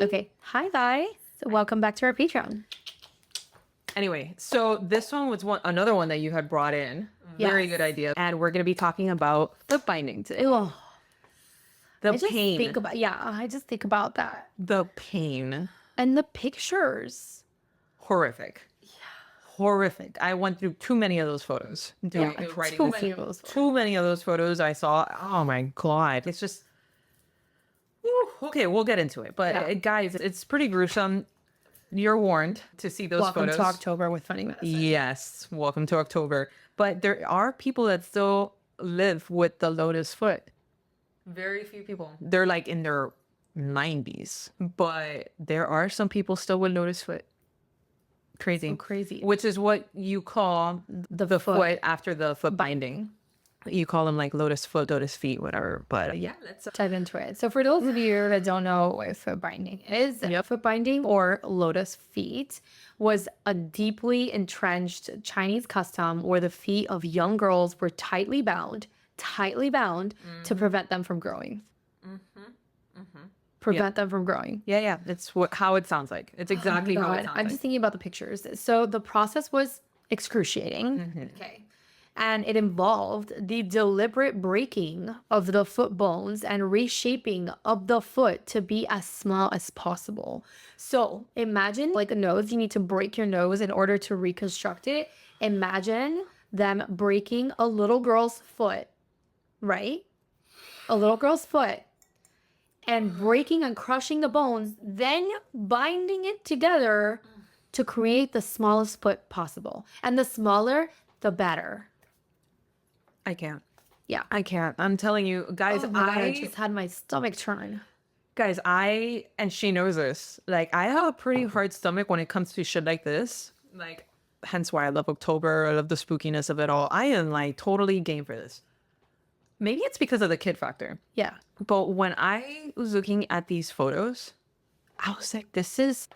Okay. Hi, guys. Welcome back to our Patreon. Anyway, so this one was another one that you had brought in. Very Yes. good idea. And we're going to be talking about the binding today. Ew. The I just pain. think about, I just think about that. The pain. And the pictures. Horrific. Horrific. I went through too many of those photos. Writing too this. many of those photos. Too many of those photos I saw. Oh my God. It's just. Whew. Okay, we'll get into it. But guys, it's pretty gruesome. You're warned to see those Welcome photos. to October with Funny Medicine. Yes, welcome to October. But there are people that still live with the lotus foot. Very few people. They're like in their 90s. But there are some people still with lotus foot. Crazy. So crazy. Which is what you call the foot after the foot binding. You call them like lotus foot, lotus feet, whatever. But yeah, let's dive into it. So for those of you that don't know what foot binding is, foot binding or lotus feet was a deeply entrenched Chinese custom where the feet of young girls were tightly bound to prevent them from growing. Prevent them from growing. Yeah. It's how it sounds like. It's exactly how it sounds I'm just thinking about the pictures. So the process was excruciating. Okay. And it involved the deliberate breaking of the foot bones and reshaping of the foot to be as small as possible. So imagine like a nose, you need to break your nose in order to reconstruct it. Imagine them breaking a little girl's foot, right? A little girl's foot and breaking and crushing the bones, then binding it together to create the smallest foot possible. And the smaller, the better. I can't. Yeah. I can't. I'm telling you, guys, I just had my stomach turn. Guys, and she knows this, like, I have a pretty hard stomach when it comes to shit like this. Like, hence why I love October. I love the spookiness of it all. I am, like, totally game for this. Maybe it's because of the kid factor. Yeah. But when I was looking at these photos, I was like, this is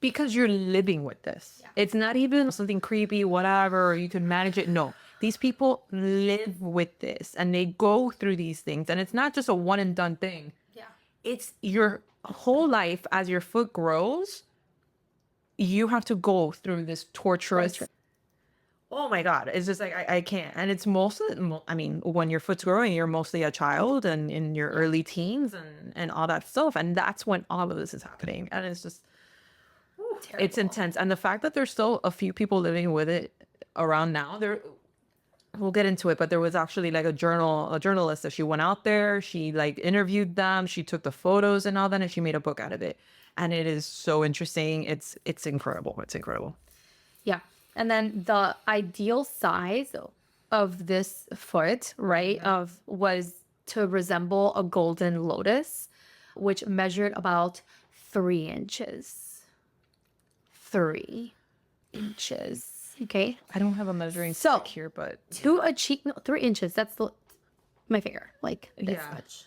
because you're living with this. Yeah. It's not even something creepy, whatever, or you can manage it. No. These people live with this and they go through these things. And it's not just a one and done thing. Yeah. It's your whole life. As your foot grows, you have to go through this torturous. Oh my God. It's just like, I can't. And it's mostly, I mean, when your foot's growing, you're mostly a child and in your early teens and all that stuff. And that's when all of this is happening. And it's just, it's intense. And the fact that there's still a few people living with it around now, we'll get into it, but there was actually like a journalist that she went out there, she like interviewed them, she took the photos and all that, and she made a book out of it. And it is so interesting. It's incredible. It's incredible. Yeah. And then the ideal size of this foot, right, was to resemble a golden lotus, which measured about 3 inches. 3 inches. Okay. I don't have a measuring stick here, but to achieve 3 inches, that's my finger, like this much.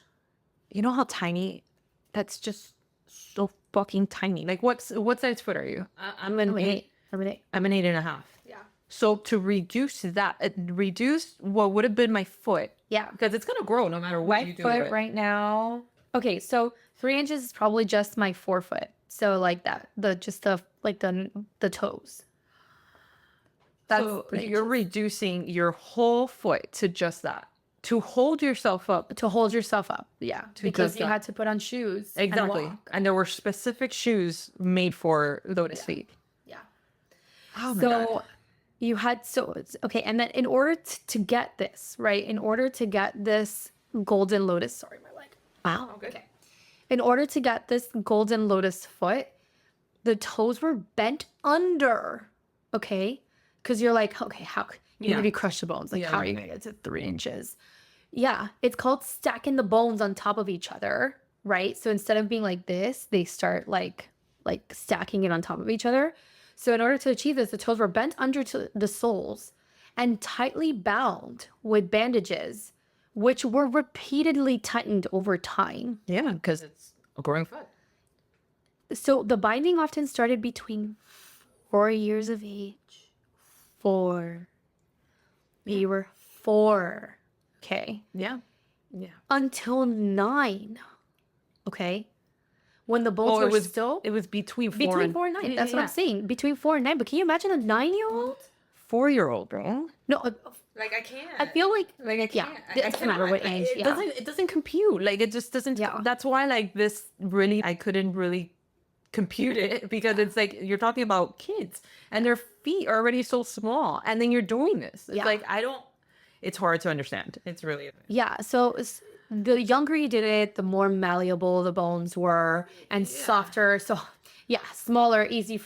You know how tiny? That's just so fucking tiny. Like what size foot are you? I'm an 8. I'm an 8.5. Yeah. So to reduce that, reduce what would have been my foot. Yeah. Because it's gonna grow no matter what you do with it. My foot right now. Okay, so 3 inches is probably just my forefoot. So like that, the toes. That's so you're reducing your whole foot to just that. To hold yourself up. Yeah. Because you had to put on shoes. Exactly. And there were specific shoes made for lotus feet. Yeah. Oh my God. You had, okay. And then in order to get this, right? In order to get this golden lotus, sorry, my leg. Wow. Okay. In order to get this golden lotus foot, the toes were bent under. Okay. Because you're like, okay, how you need to crush the bones? Like, how are you gonna get to 3 inches? Yeah, it's called stacking the bones on top of each other, right? So instead of being like this, they start like stacking it on top of each other. So in order to achieve this, the toes were bent under to the soles and tightly bound with bandages, which were repeatedly tightened over time. Yeah, because it's a growing foot. So the binding often started between 4 years of age. 4. We were 4. Okay. Yeah. Until 9. Okay. when the bones Oh, were still it was between between 4 and 9. That's what I'm saying. Between 4 and 9. But can you imagine a 9-year-old? 4-year-old, bro. No, Like I can't. I feel like Like I yeah, can't. it doesn't matter what age. It doesn't compute. Like it just doesn't. Yeah. That's why like this really I couldn't really compute it because it's like you're talking about kids and their feet are already so small and then you're doing this. It's Yeah. like I don't. It's hard to understand. It's really. Yeah, so the younger you did it, the more malleable the bones were and softer. So, yeah, smaller, easy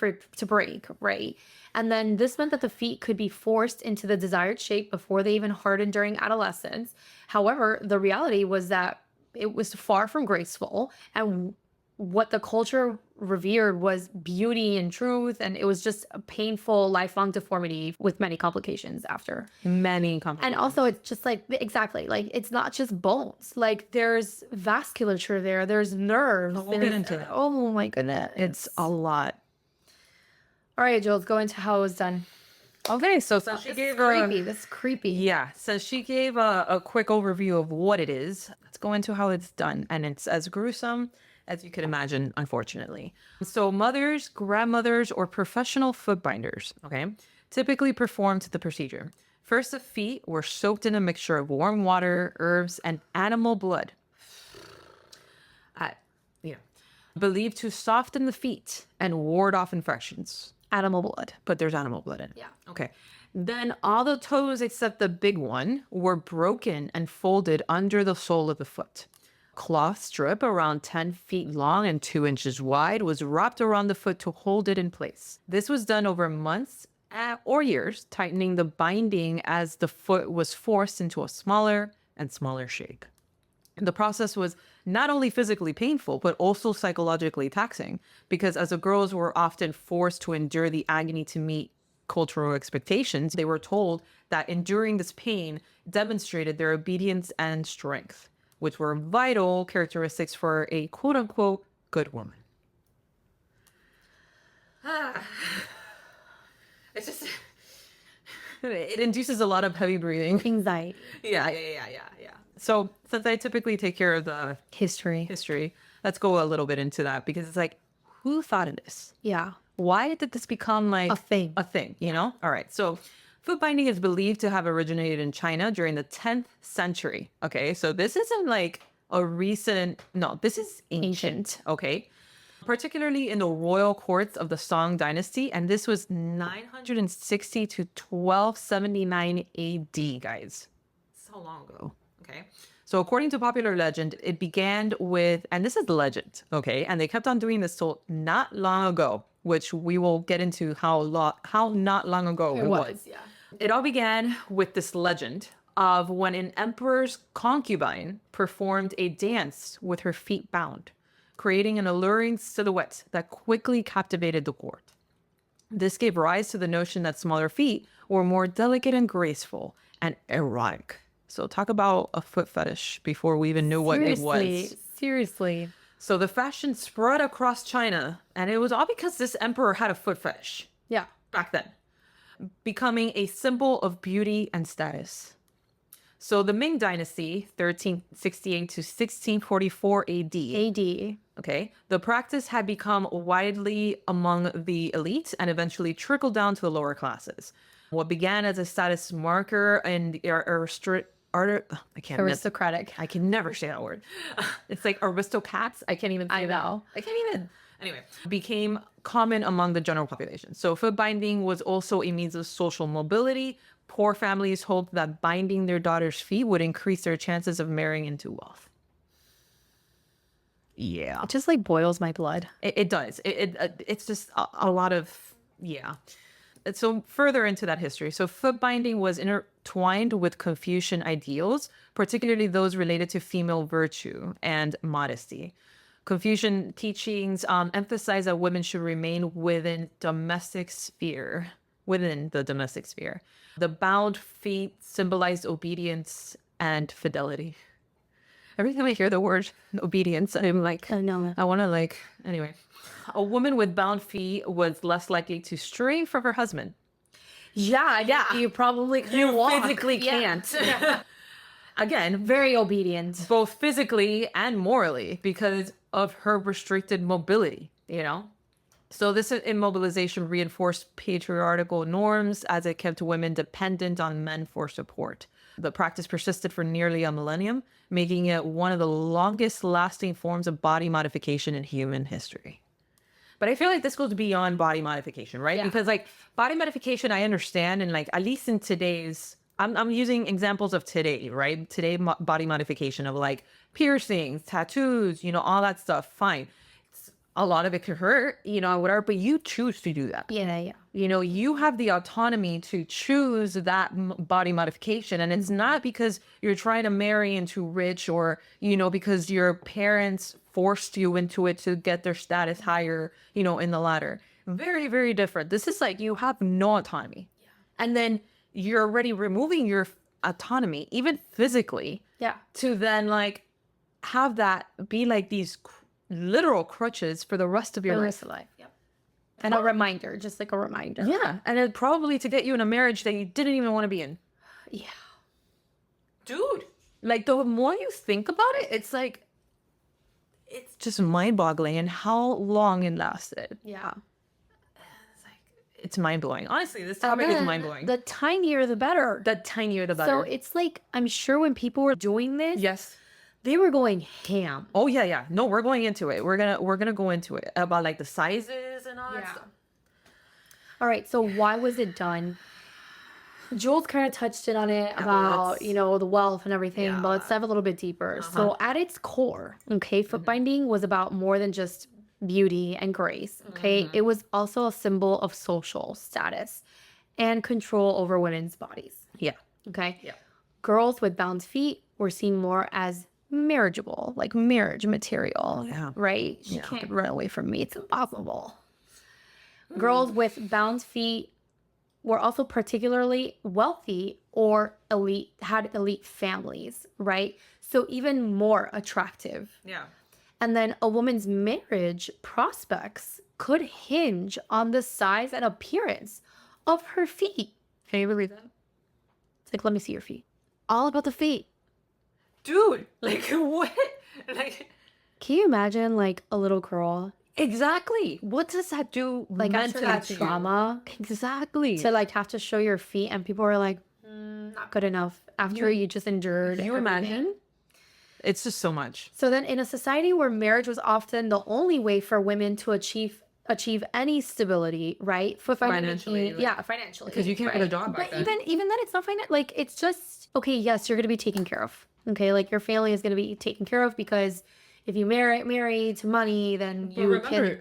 to break, right? And then this meant that the feet could be forced into the desired shape before they even hardened during adolescence. However, the reality was that it was far from graceful, and what the culture revered was beauty and truth, and it was just a painful, lifelong deformity with many complications after. Many And complications. also, it's just like, exactly, like, it's not just bones. Like, there's vasculature there, there's nerves. We'll get into that. Oh my goodness. It's a lot. All right, Jules, go into how it was done. Okay, so she gave her. Creepy. This is creepy. Yeah, so she gave a quick overview of what it is. Let's go into how it's done. And it's as gruesome as you could imagine, unfortunately. So mothers, grandmothers, or professional foot binders, okay, typically performed the procedure. First, the feet were soaked in a mixture of warm water, herbs, and animal blood. Yeah. Believed to soften the feet and ward off infections. Animal blood. But there's animal blood in it. Yeah. Okay. Then all the toes except the big one were broken and folded under the sole of the foot. Cloth strip around 10 feet long and 2 inches wide was wrapped around the foot to hold it in place. This was done over months or years, tightening the binding as the foot was forced into a smaller and smaller shape. The process was not only physically painful, but also psychologically taxing, because as the girls were often forced to endure the agony to meet cultural expectations, they were told that enduring this pain demonstrated their obedience and strength, which were vital characteristics for a quote-unquote good woman. It's just, it induces a lot of heavy breathing. Anxiety. Yeah. So since I typically take care of the History. let's go a little bit into that, because it's like, who thought of this? Yeah. Why did this become like A thing. you know? All right. So foot binding is believed to have originated in China during the 10th century. Okay. So this isn't like a recent, no, this is ancient. Okay. Particularly in the royal courts of the Song dynasty. And this was 960 to 1279 AD, guys. So long ago. Okay. So according to popular legend, it began with, and this is the legend, okay, and they kept on doing this till not long ago, which we will get into how not long ago it was. Yeah. It all began with this legend of when an emperor's concubine performed a dance with her feet bound, creating an alluring silhouette that quickly captivated the court. This gave rise to the notion that smaller feet were more delicate and graceful and erotic. So talk about a foot fetish before we even knew what it was. Seriously. So the fashion spread across China, and it was all because this emperor had a foot fetish Yeah. back then, becoming a symbol of beauty and status. So the Ming Dynasty, 1368 to 1644 AD. AD. Okay, the practice had become widely among the elite and eventually trickled down to the lower classes. What began as a status marker and Aristocratic. I can never say that word. It's like aristocrats. I can't even say I know. that. I can't even. Anyway, became common among the general population. So foot binding was also a means of social mobility. Poor families hoped that binding their daughter's feet would increase their chances of marrying into wealth. Yeah. It just like boils my blood. It does. It's just a lot of, yeah. So further into that history. So foot binding was intertwined with Confucian ideals, particularly those related to female virtue and modesty. Confucian teachings emphasize that women should remain within the domestic sphere. The bound feet symbolized obedience and fidelity. Every time I hear the word obedience, I'm like, I know. I want to like, anyway. A woman with bound feet was less likely to stray from her husband. Yeah. You probably couldn't walk. Physically Yeah. can't. Again, Very obedient. both physically and morally, because of her restricted mobility, you know? So this immobilization reinforced patriarchal norms as it kept women dependent on men for support. The practice persisted for nearly a millennium, making it one of the longest lasting forms of body modification in human history. But I feel like this goes beyond body modification, right? Yeah. Because like body modification, I understand. And like, at least in today's, I'm using examples of today, right? Today body modification of like piercings, tattoos, you know, all that stuff. Fine. A lot of it could hurt, you know, whatever, but you choose to do that. Yeah. You know, you have the autonomy to choose that body modification. And it's not because you're trying to marry into rich or, you know, because your parents forced you into it to get their status higher, you know, in the ladder. Very, very different. This is like you have no autonomy. Yeah. And then you're already removing your autonomy, even physically. Yeah. To then like have that be like these literal crutches for the rest of your life. Yep. And a reminder, just like a reminder. Yeah. And then probably to get you in a marriage that you didn't even want to be in. Yeah. Dude. Like the more you think about it, it's like, it's just mind boggling and how long it lasted. Yeah. It's mind blowing. Honestly, this topic is mind blowing. The tinier, the better. The tinier, the better. So it's like, I'm sure when people were doing this, yes, they were going ham. Oh yeah. No, we're going into it. We're gonna go into it about like the sizes and all that stuff. All right. So why was it done? Jules kind of touched in on it about, you know, the wealth and everything, but let's dive a little bit deeper. So at its core, okay, foot binding was about more than just beauty and grace, okay? It was also a symbol of social status and control over women's bodies. Yeah. Okay? Yeah. Girls with bound feet were seen more as marriageable, like marriage material, right? She can't run away from me. It's impossible. Girls with bound feet were also particularly wealthy or elite, had elite families, right? So even more attractive. Yeah. And then a woman's marriage prospects could hinge on the size and appearance of her feet. Can you believe that? It's like, let me see your feet. All about the feet. Dude, like what? Like, can you imagine like a little girl? Exactly. What does that do? Like after that trauma, exactly. To like have to show your feet, and people are like, not good enough. After you just endured. Can you imagine? It's just so much. So then, in a society where marriage was often the only way for women to achieve any stability, right? Financially, financially, because you can't get a job back but then. even then, it's not like it's just okay. Yes, you're gonna be taken care of. Okay, like your family is gonna be taken care of because if you marry to money, then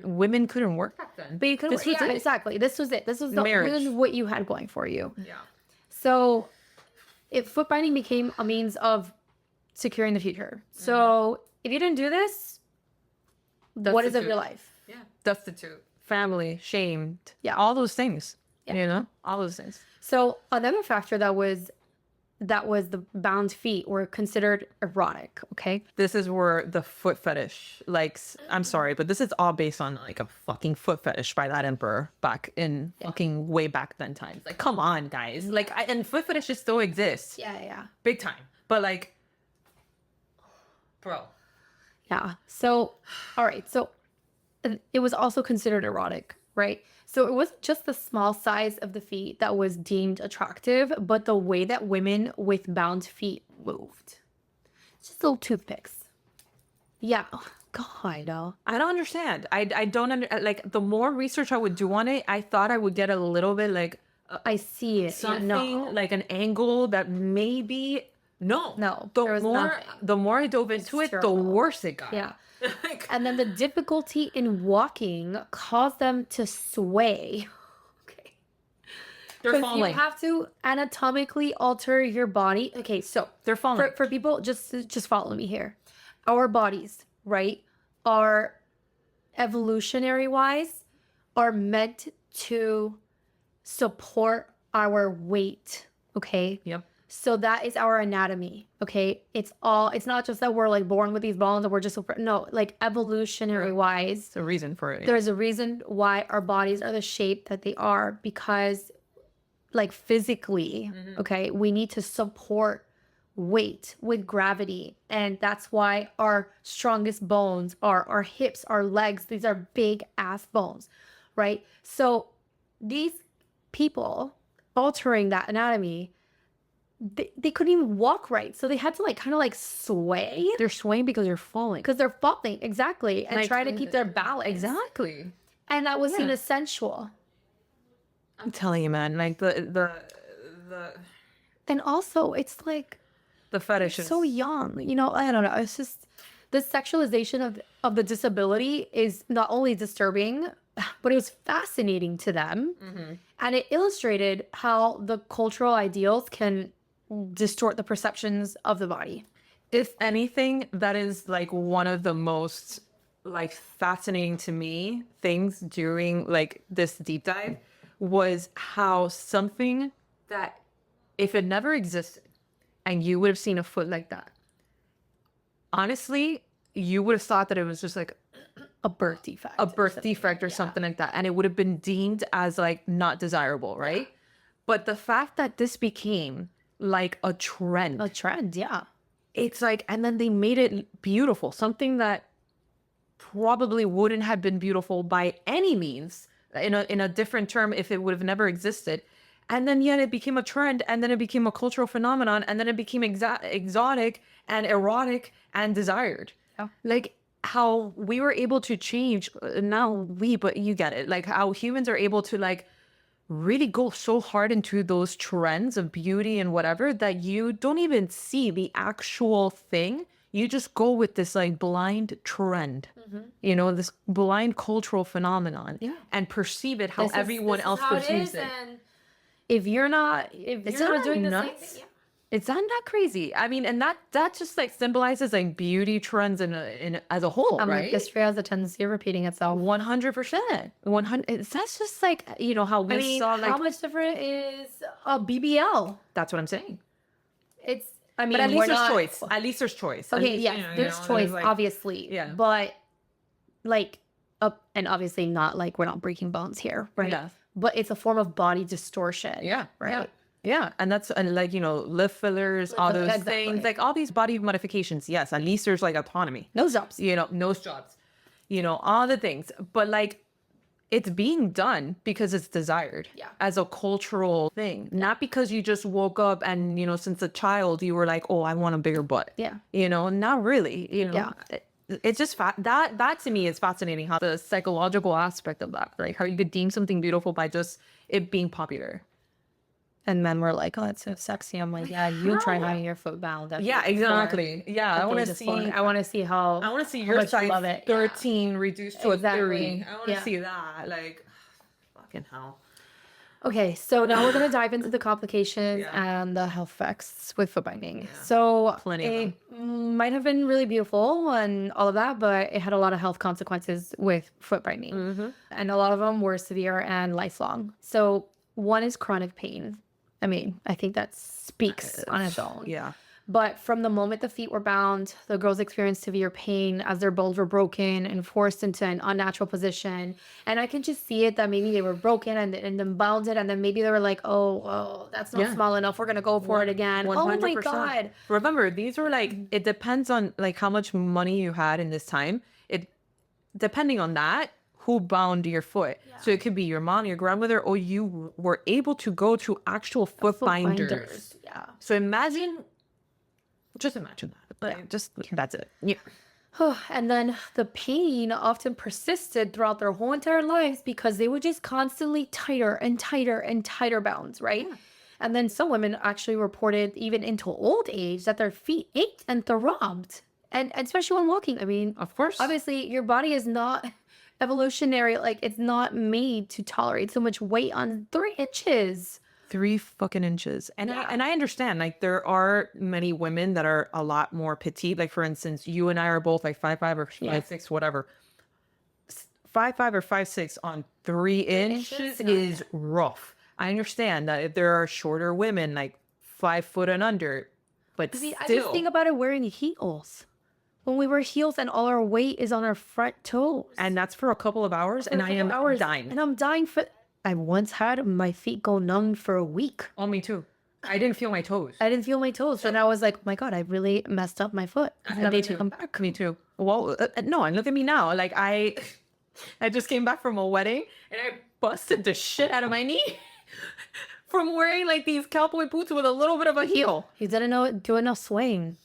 women couldn't work back then. But you couldn't. Exactly. This was it. This was marriage. This is what you had going for you. Yeah. So, if foot binding became a means of securing the future. So if you didn't do this, what is of your life? Yeah. Destitute. Family, shamed. Yeah. All those things. Yeah. You know? All those things. So another factor that was the bound feet were considered erotic, okay? This is where the foot fetish, like, I'm sorry, but this is all based on like a fucking foot fetish by that emperor back in fucking way back then times. Like, come on, guys. Like, and foot fetishes still exist. Yeah. Big time. But like, bro. Yeah. So, all right. So it was also considered erotic, right? So it wasn't just the small size of the feet that was deemed attractive, but the way that women with bound feet moved. Just little toothpicks. Yeah. God, I know. I don't understand. I don't like the more research I would do on it, I thought I would get a little bit like I see it. Something like an angle that maybe no. The more I dove into it, the worse it got. Yeah. And then the difficulty in walking caused them to sway. Okay. They're falling. You have to anatomically alter your body. Okay, so they're falling. For people, just follow me here. Our bodies, right, are evolutionary wise, are meant to support our weight. Okay. Yep. So that is our anatomy, okay? It's not just that we're like born with these bones and we're just, no, like evolutionary wise. There's a reason for it. There's a reason why our bodies are the shape that they are because like physically, okay, we need to support weight, with gravity. And that's why our strongest bones are our hips, our legs. These are big ass bones, right? So these people altering that anatomy, they couldn't even walk right. So they had to like kind of like sway They're swaying because they're falling. because they're falling. Exactly. And Like, try to keep their balance. Exactly. And that was seen Yeah. as sensual. I'm telling you, man. Like the And also, it's like fetish is so young. You know, I don't know. It's just the sexualization of the disability is not only disturbing, but it was fascinating to them. And it illustrated how the cultural ideals can distort the perceptions of the body. if anything, that is like one of the most like fascinating to me things during like this deep dive was how something that if it never existed and you would have seen a foot like that, honestly, you would have thought that it was just like A birth defect. a birth defect or something like that, and it would have been deemed as like not desirable, right? But the fact that this became like a trend, A trend, yeah. it's like, and then they made it beautiful, something that probably wouldn't have been beautiful by any means in a different term if it would have never existed. And then yet it became a trend, and then it became a cultural phenomenon, and then it became exotic and erotic and desired. Yeah. Like how we were able to change, but you get it. Like how humans are able to like really go so hard into those trends of beauty and whatever that you don't even see the actual thing. You just go with this like blind trend, you know, this blind cultural phenomenon, and perceive it how everyone else perceives it. And if you're not doing the same nuts? thing, yeah. It's not crazy. I mean, and that just like symbolizes like beauty trends in as a whole, Like right? history has a tendency of repeating itself. 100%. 100. That's just like, you know, how we I mean, saw like, how much different is a BBL? that's what I'm saying. It's, I mean, But at least we're there's not, choice. At least there's choice. At Okay, least, yes, you know, there's and choice, it's like, obviously. yeah. But like, and obviously not like we're not breaking bones here, right? Yeah. But it's a form of body distortion. Yeah. Right. Yeah. And that's, and like, you know, lip fillers, all those Exactly. things, like all these body modifications. Yes. At least there's like autonomy. Nose jobs. You know, nose jobs, you know, all the things. But like, it's being done because it's desired as a cultural thing, not because you just woke up and, you know, since a child, you were like, oh, I want a bigger butt. Yeah. You know, not really, you know. Yeah. It's just that to me is fascinating, how the psychological aspect of that, like how you could deem something beautiful by just it being popular. And men were like, oh, that's so sexy. I'm like, yeah, you try having your foot bound. Yeah, exactly. Yeah, I want to see. I want to see how. I want to see how your much you size love it. 13 reduced to Exactly. a 3. I want to Yeah. see that. Like, fucking hell. Okay, so now we're gonna dive into the complications and the health effects with foot binding. So Plenty of it might have been really beautiful and all of that, but it had a lot of health consequences with foot binding, and a lot of them were severe and lifelong. So one is chronic pain. I mean, I think that speaks on its own. Yeah. But from the moment the feet were bound, the girls experienced severe pain as their bones were broken and forced into an unnatural position. And I can just see it that maybe they were broken and then bounded, and then maybe they were like, oh, that's not small enough. We're gonna go for it again. 100%. Oh my God. Remember, these were like, it depends on like how much money you had in this time. It depending on that, who bound your foot. So it could be your mom, your grandmother, or you were able to go to actual foot binders. Yeah. So just imagine that. Like, that's it. Yeah. And then the pain often persisted throughout their whole entire lives because they were just constantly tighter and tighter and tighter bounds, right? Yeah. And then some women actually reported even into old age that their feet ached and throbbed. And especially when walking. I mean, Of course. obviously your body is not evolutionary, like it's not made to tolerate so much weight on 3 inches. 3 fucking inches. And I understand, like there are many women that are a lot more petite. Like for instance, you and I are both like 5'5" or 5'6", whatever. 5'5" or 5'6" on 3 inches is rough. I understand that if there are shorter women, like 5 foot and under, but I just still. think about it wearing heels. When we wear heels and all our weight is on our front toes. And that's for a couple of hours, and I am dying. And I'm dying for... I once had my feet go numb for a week. Oh, me too. I didn't feel my toes. I didn't feel my toes. And I was like, oh my God, I really messed up my foot. And I need to come back. Me too. Well, no, and look at me now. Like I just came back from a wedding and I busted the shit out of my knee from wearing like these cowboy boots with a little bit of a heel. You didn't know do enough swing.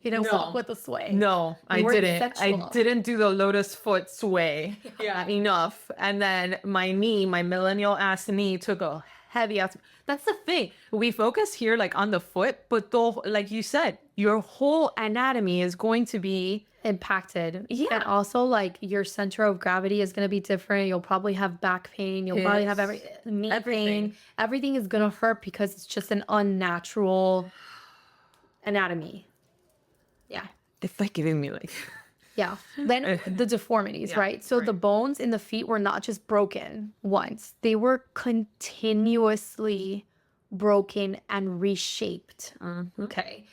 You didn't No. walk with the sway. No, I weren't didn't. sexual. I didn't do the lotus foot sway enough. And then my knee, my millennial ass knee, took a heavy ass. That's the thing. We focus here like on the foot, but like you said, your whole anatomy is going to be impacted. Yeah. And also like your center of gravity is going to be different. You'll probably have back pain. You'll probably have knee pain. Everything is going to hurt because it's just an unnatural anatomy. Yeah. It's like giving me like Yeah. Then the deformities, right? So the bones in the feet were not just broken once. They were continuously broken and reshaped. Okay.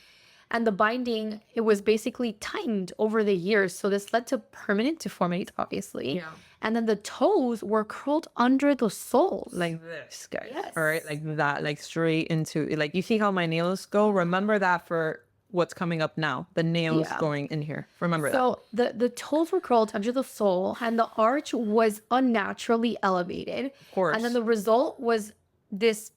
And the binding, it was basically tightened over the years. So this led to permanent deformities, obviously. Yeah. And then the toes were curled under the soles. like this, guys. Yes. All right, like that, like straight into like you see how my nails go. Remember that for what's coming up now. The nails going in here. Remember that. So the toes were curled under the sole and the arch was unnaturally elevated. Of course. And then the result was this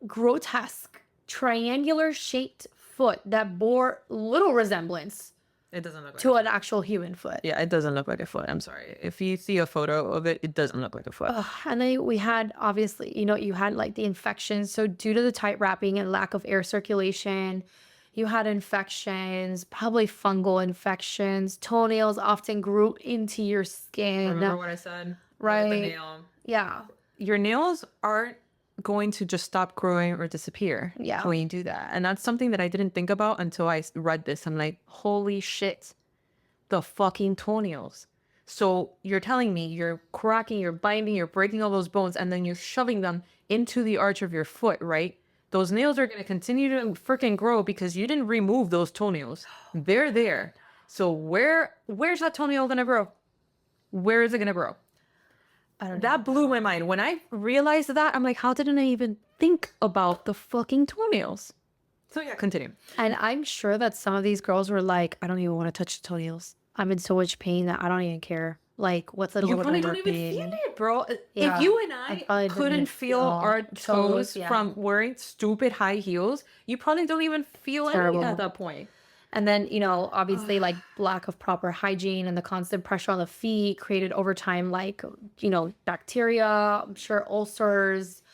grotesque triangular shaped foot that bore little resemblance It doesn't look like to an actual human foot. Yeah, it doesn't look like a foot. I'm sorry. If you see a photo of it, it doesn't look like a foot. And then we had, obviously, you had like the infections. So due to the tight wrapping and lack of air circulation, you had infections, probably fungal infections. Toenails often grew into your skin. Remember what I said? Right. The nail. Yeah. Your nails aren't going to just stop growing or disappear when you do that. And that's something that I didn't think about until I read this. I'm like, holy shit, the fucking toenails. So you're telling me you're cracking, you're binding, you're breaking all those bones, and then you're shoving them into the arch of your foot, right? Those nails are going to continue to freaking grow because you didn't remove those toenails. They're there. So where's that toenail going to grow? Where is it going to grow? I don't know. That blew my mind. When I realized that, I'm like, how didn't I even think about the fucking toenails? So yeah, continue. And I'm sure that some of these girls were like, I don't even want to touch the toenails. I'm in so much pain that I don't even care. Like, what's the You little probably bit don't of even pain? feel it, bro. Yeah. If you and I I probably couldn't didn't feel feel our toes yeah. from wearing stupid high heels, you probably don't even feel Terrible. anything at that point. And then, obviously like lack of proper hygiene and the constant pressure on the feet created over time, like, bacteria, I'm sure ulcers,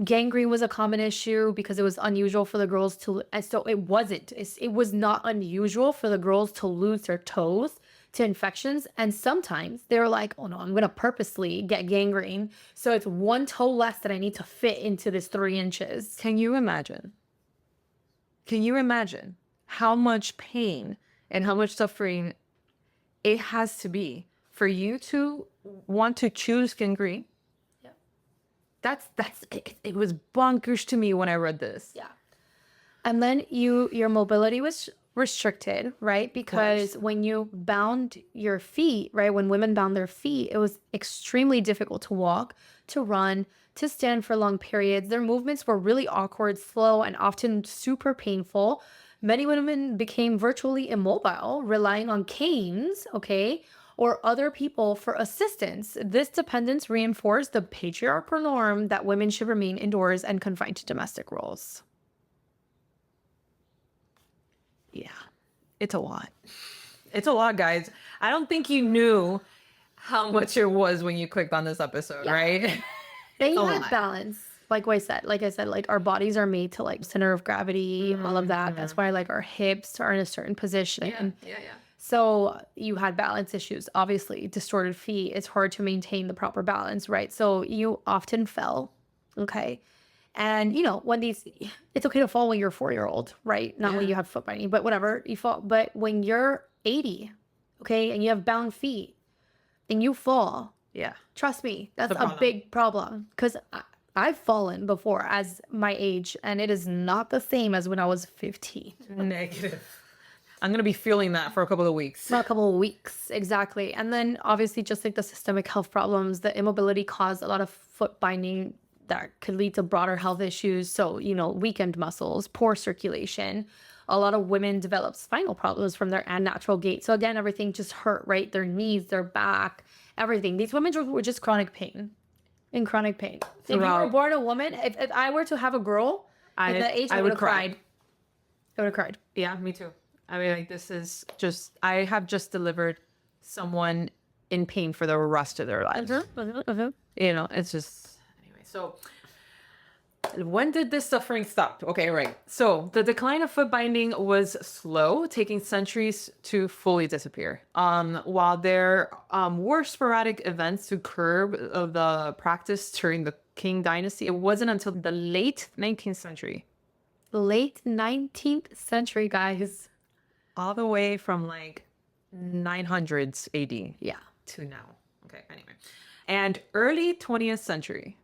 gangrene was a common issue because it was unusual for the girls to, and so it wasn't, it was not unusual for the girls to lose their toes to infections. And sometimes they were like, oh no, I'm going to purposely get gangrene. So it's one toe less that I need to fit into this 3 inches. Can you imagine? How much pain and how much suffering it has to be for you to want to choose gangrene? Yeah. It was bonkers to me when I read this. Yeah. And then your mobility was restricted, right? Because when you bound your feet, right? When women bound their feet, it was extremely difficult to walk, to run, to stand for long periods. Their movements were really awkward, slow, and often super painful. Many women became virtually immobile, relying on canes, or other people for assistance. This dependence reinforced the patriarchal norm that women should remain indoors and confined to domestic roles. Yeah, it's a lot. It's a lot, guys. I don't think you knew how much it was when you clicked on this episode, right? Then you had balance. Like I said, like our bodies are made to like center of gravity, all of that. That's why like our hips are in a certain position. Yeah. So you had balance issues, obviously, distorted feet. It's hard to maintain the proper balance, right? So you often fell, And when it's okay to fall when you're a 4-year-old, right? Not when you have foot binding, but whatever, you fall. But when you're 80, and you have bound feet and you fall, trust me, that's a big problem. Because I've fallen before as my age, and it is not the same as when I was 15. Negative. I'm going to be feeling that for a couple of weeks. For a couple of weeks, exactly. And then obviously just like the systemic health problems, the immobility caused a lot of foot binding that could lead to broader health issues. So, weakened muscles, poor circulation. A lot of women develop spinal problems from their unnatural gait. So again, everything just hurt, right? Their knees, their back, everything. These women were just chronic pain. In chronic pain. If you were born a woman, if I were to have a girl at that age, I would have cried. I would have cried. Yeah, me too. I mean, like, this is just, I have just delivered someone in pain for the rest of their lives. It's just, anyway. So when did this suffering stop? Okay, right. So the decline of foot binding was slow, taking centuries to fully disappear. While there were sporadic events to curb the practice during the Qing dynasty, it wasn't until the late 19th century. Late 19th century, guys. All the way from like 900s AD. Yeah. To now. Okay, anyway. And early 20th century.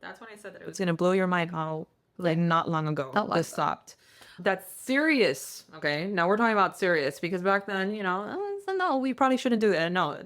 That's when I said that it was going to blow your mind how, like, not long ago this stopped. That's serious. Okay, now we're talking about serious because back then, no, we probably shouldn't do it. No,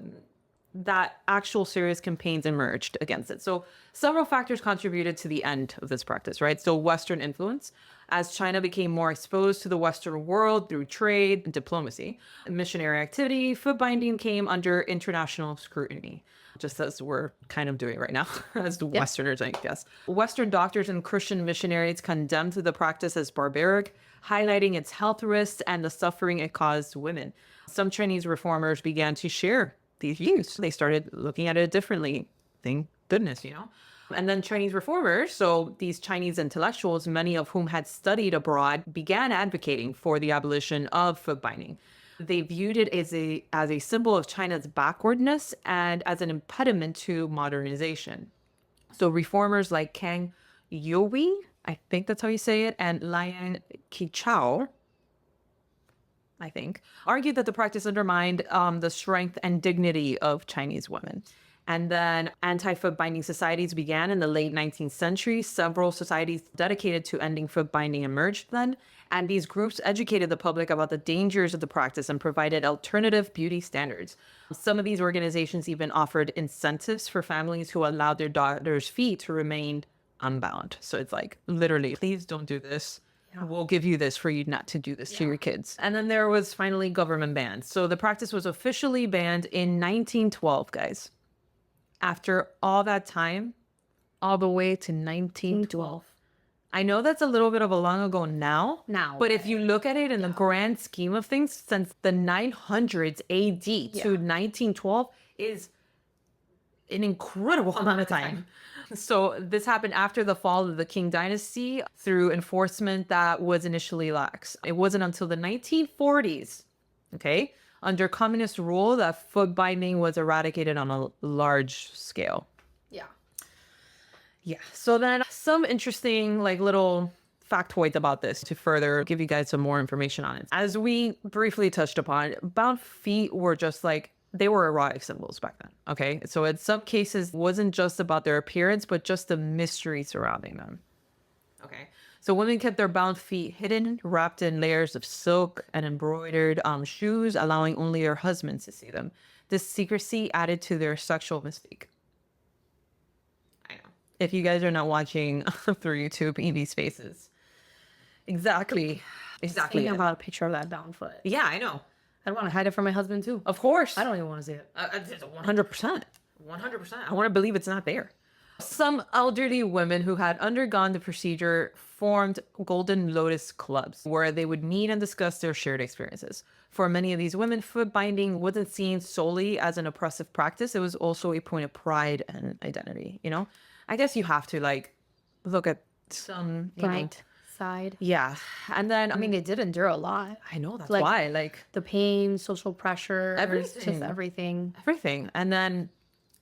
that actual serious campaigns emerged against it. So several factors contributed to the end of this practice, right? So Western influence, as China became more exposed to the Western world through trade and diplomacy, missionary activity, foot binding came under international scrutiny, just as we're kind of doing right now as the Westerners, I guess. Western doctors and Christian missionaries condemned the practice as barbaric, highlighting its health risks and the suffering it caused women. Some Chinese reformers began to share these views. They started looking at it differently. Thank goodness, And then Chinese reformers, so these Chinese intellectuals, many of whom had studied abroad, began advocating for the abolition of foot binding. They viewed it as a symbol of China's backwardness and as an impediment to modernization. So reformers like Kang Youwei, I think that's how you say it, and Liang Qichao, I think, argued that the practice undermined the strength and dignity of Chinese women. And then anti-foot binding societies began in the late 19th century. Several societies dedicated to ending foot binding emerged then. And these groups educated the public about the dangers of the practice and provided alternative beauty standards. Some of these organizations even offered incentives for families who allowed their daughters' feet to remain unbound. So it's like, literally, please don't do this. We'll give you this for you not to do this to your kids. And then there was finally government bans. So the practice was officially banned in 1912, guys. After all that time, all the way to 1912. I know that's a little bit of a long ago now. But if you look at it in the grand scheme of things, since the 900s AD to 1912 is an incredible amount of time. So this happened after the fall of the Qing dynasty through enforcement that was initially lax. It wasn't until the 1940s, okay, under communist rule that foot binding was eradicated on a large scale. Yeah. So then some interesting little factoids about this to further give you guys some more information on it. As we briefly touched upon, bound feet were just they were erotic symbols back then. Okay. So in some cases, it wasn't just about their appearance, but just the mystery surrounding them. Okay. So women kept their bound feet hidden, wrapped in layers of silk and embroidered shoes, allowing only their husbands to see them. This secrecy added to their sexual mystique. I know. If you guys are not watching through YouTube, Evie's faces. Exactly. Thinking about a picture of that bound foot. Yeah, I know. I want to hide it from my husband too. Of course. I don't even want to see it. 100%. 100%. I want to believe it's not there. Some elderly women who had undergone the procedure formed Golden Lotus clubs where they would meet and discuss their shared experiences. For many of these women, foot binding wasn't seen solely as an oppressive practice. It was also a point of pride and identity, I guess you have to look at some side. Yeah. And then, they did endure a lot. I know, that's why. The pain, social pressure, everything. just everything. Everything. And then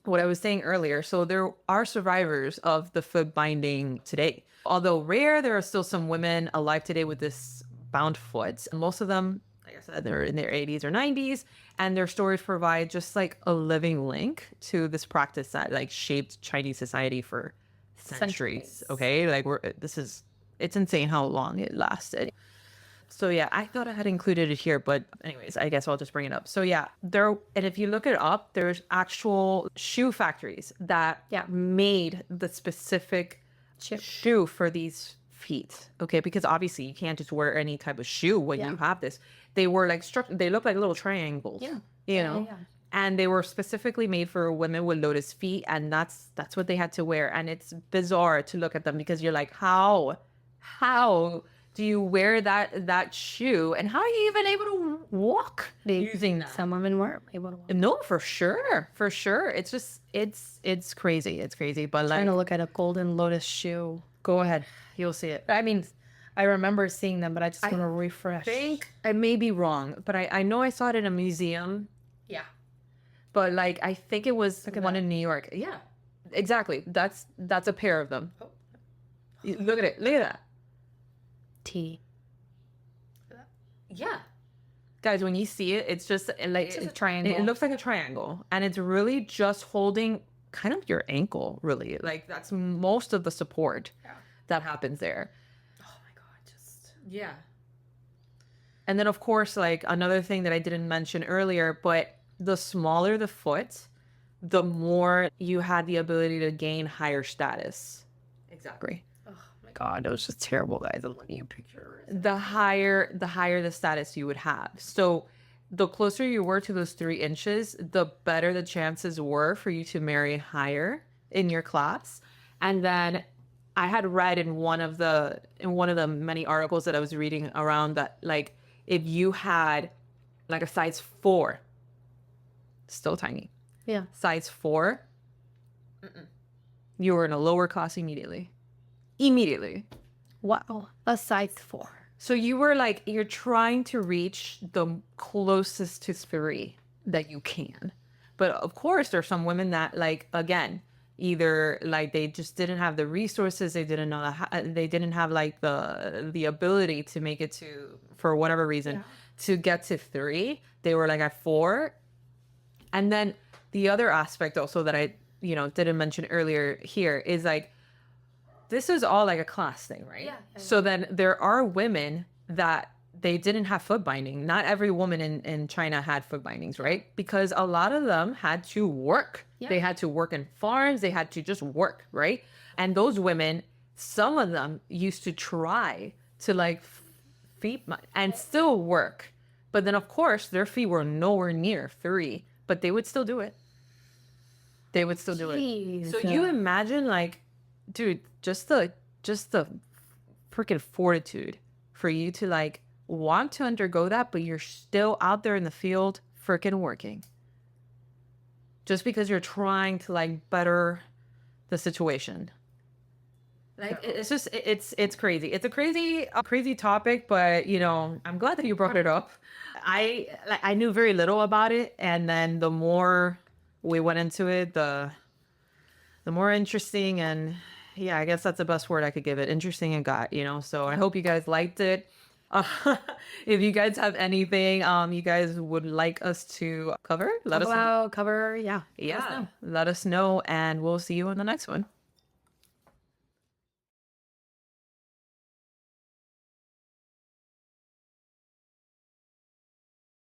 what I was saying earlier, so there are survivors of the foot binding today. Although rare, there are still some women alive today with this bound foot. Most of them, like I said, they're in their 80s or 90s, and their stories provide just a living link to this practice that shaped Chinese society for centuries. Okay, it's insane how long it lasted. So yeah, I thought I had included it here, but anyways, I guess I'll just bring it up. So yeah, and if you look it up, there's actual shoe factories that made the specific shoe for these feet. Okay, because obviously you can't just wear any type of shoe when you have this. They were like they look like little triangles. Yeah. You know. And they were specifically made for women with lotus feet, and that's what they had to wear. And it's bizarre to look at them because you're like, how do you wear that shoe, and how are you even able to walk using that? Some women weren't able to walk. No, for sure. It's just it's crazy. It's crazy. But like, Trying to look at a golden lotus shoe. go ahead, you'll see it. I mean, I remember seeing them, but I just want to refresh. I think I may be wrong, but I know I saw it in a museum. Yeah. But like, I think it was one in New York. Yeah, exactly. That's a pair of them. Oh. Look at it. Look at that. T. Yeah. Guys, when you see it, it's just like It's a triangle. It looks like a triangle, and it's really just holding kind of your ankle, really. Like that's most of the support that happens there. Oh my God, Yeah. And then of course, like another thing that I didn't mention earlier, but the smaller the foot, the more you had the ability to gain higher status. Exactly. oh my God, it was just terrible, guys. I'm looking at pictures. The higher the status you would have. So the closer you were to those 3 inches, the better the chances were for you to marry higher in your class. And then I had read in one of the many articles that I was reading around that, like, if you had like a size 4, still tiny. Yeah. Size 4, you were in a lower class immediately. Immediately. Wow. A size 4. So you were like, you're trying to reach the closest to 3 that you can. But of course, there's some women that, like, again, either like they just didn't have the resources, they didn't know they didn't have like the ability to make it to, for whatever reason, to get to 3. They were like at 4. And then the other aspect also that I, didn't mention earlier here is like, this is all like a class thing, right? Yeah. So then there are women that they didn't have foot binding. Not every woman in China had foot bindings, right? Because a lot of them had to work. Yeah. They had to work in farms. They had to just work, right? And those women, some of them used to try to like feet and still work. But then of course their feet were nowhere near 3, but they would still do it. They would still do it. So you imagine, like, dude, just the freaking fortitude for you to like want to undergo that, but you're still out there in the field freaking working. Just because you're trying to like better the situation. Like, it's just, it's crazy. It's a crazy topic, but I'm glad that you brought it up. I knew very little about it, and then the more we went into it, the more interesting, and yeah, I guess that's the best word I could give it. Interesting it got, so I hope you guys liked it. If you guys have anything you guys would like us to cover, let us know. Cover, Let us know, and we'll see you on the next one.